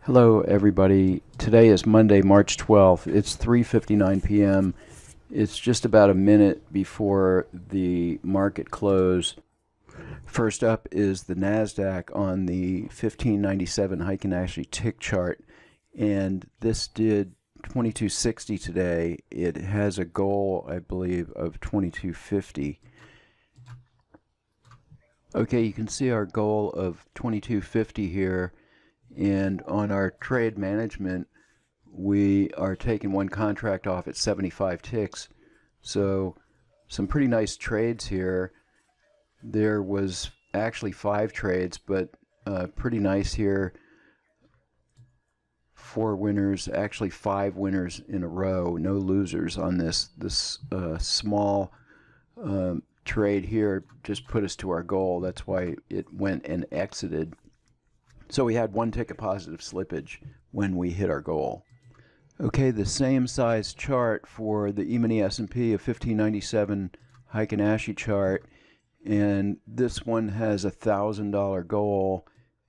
Hello everybody. Today is Monday, March 12th. It's 3:59 p.m. It's just about a minute before the market close. First up is the NASDAQ on the 1597 Heikin Ashley tick chart, and this did 2260 today. It has a goal, I believe, of 2250. Okay, you can see our goal of 2250 here. And on our trade management, we are taking one contract off at 75 ticks. So some pretty nice trades here. There was actually 5 trades, but pretty nice here. 4 winners, actually 5 winners in a row. No losers on this small trade here. Just put us to our goal. That's why it went and exited. So we had 1 tick of positive slippage when we hit our goal. Okay, the same size chart for the Emini S&P, a 1597 Heikin Ashley chart, and this one has a $1,000 goal,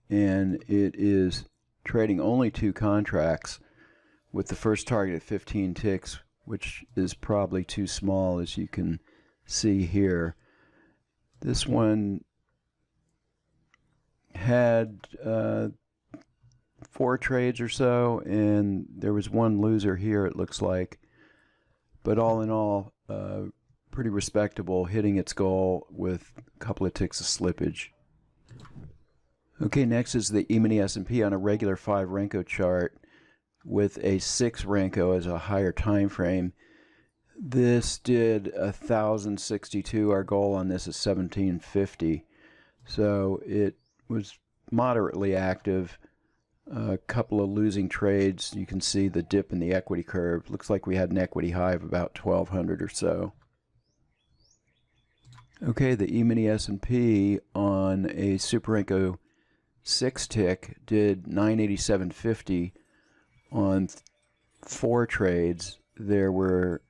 and it is trading only 2 contracts with the first target at 15 ticks, which is probably too small, as you can see here. This one had 4 trades or so, and there was 1 loser here, it looks like. But all in all, pretty respectable, hitting its goal with a couple of ticks of slippage. Okay, next is the Emini S&P on a regular 5 Renko chart with a 6 Renko as a higher time frame. This did 1062. Our goal on this is 1750. So it was moderately active. A couple of losing trades. You can see the dip in the equity curve. Looks like we had an equity high of about 1200 or so. Okay, the Emini S&P on a Super Renko 6 tick did 987.50 on 4 trades. There were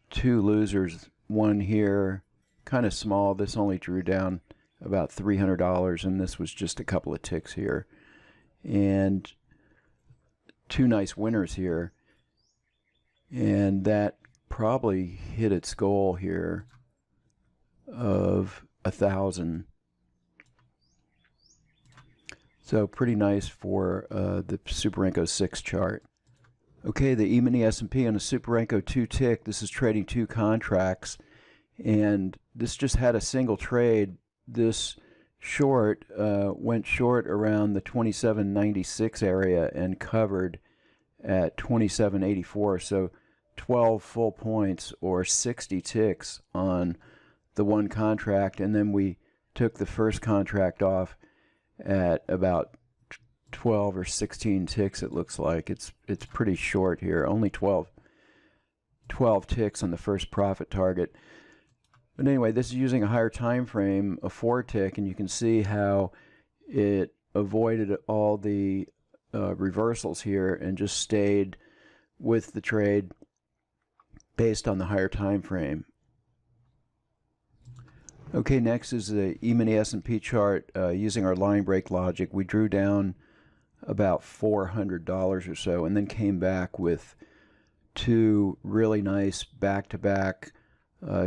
2 losers. One here, kind of small. This only drew down about $300, and this was just a couple of ticks here. And 2 nice winners here, and that probably hit its goal here of 1,000. So pretty nice for the Super Renko 6 chart. Okay, the Emini S&P on a Super Renko 2 tick. This is trading 2 contracts, and this just had a single trade. This short went short around the 27.96 area and covered at 27.84. So 12 full points or 60 ticks on the 1 contract, and then we took the first contract off at about 12 or 16 ticks. It looks like it's pretty short here. Only 12 ticks on the first profit target. But anyway, this is using a higher time frame, a 4 tick, and you can see how it avoided all the reversals here and just stayed with the trade based on the higher time frame. Okay, next is the Emini S&P chart using our line break logic. We drew down about $400 or so, and then came back with 2 really nice back-to-back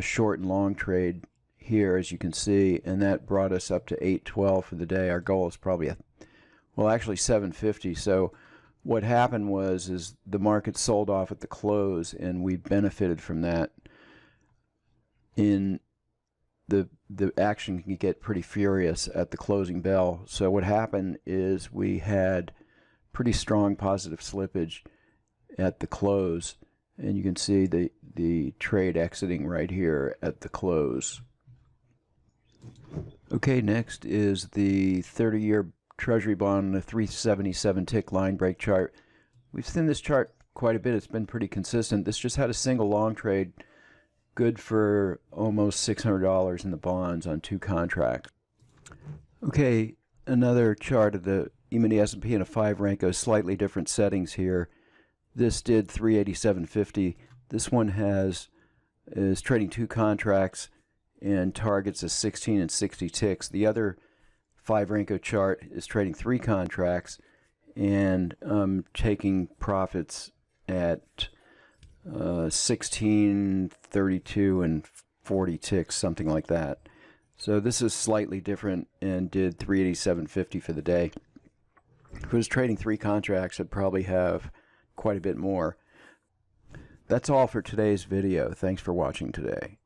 short and long trade here, as you can see, and that brought us up to 812 for the day. Our goal is probably actually 750. So what happened is the market sold off at the close, and we benefited from that. In the action can get pretty furious at the closing bell. So what happened is we had pretty strong positive slippage at the close, and you can see the trade exiting right here at the close. Okay, next is the 30-year Treasury bond on a 377 tick line break chart. We've seen this chart quite a bit. It's been pretty consistent. This just had a single long trade, good for almost $600 in the bonds on 2 contracts. Okay, another chart of the Emini S&P in a 5 Renko, slightly different settings here. This did 387.50. This one is trading 2 contracts and targets a 16 and 60 ticks. The other 5 Renko chart is trading 3 contracts and I'm taking profits at 16, 32, and 40 ticks, something like that. So this is slightly different and did 387.50 for the day. If I was trading 3 contracts, I'd probably have quite a bit more. That's all for today's video. Thanks for watching today.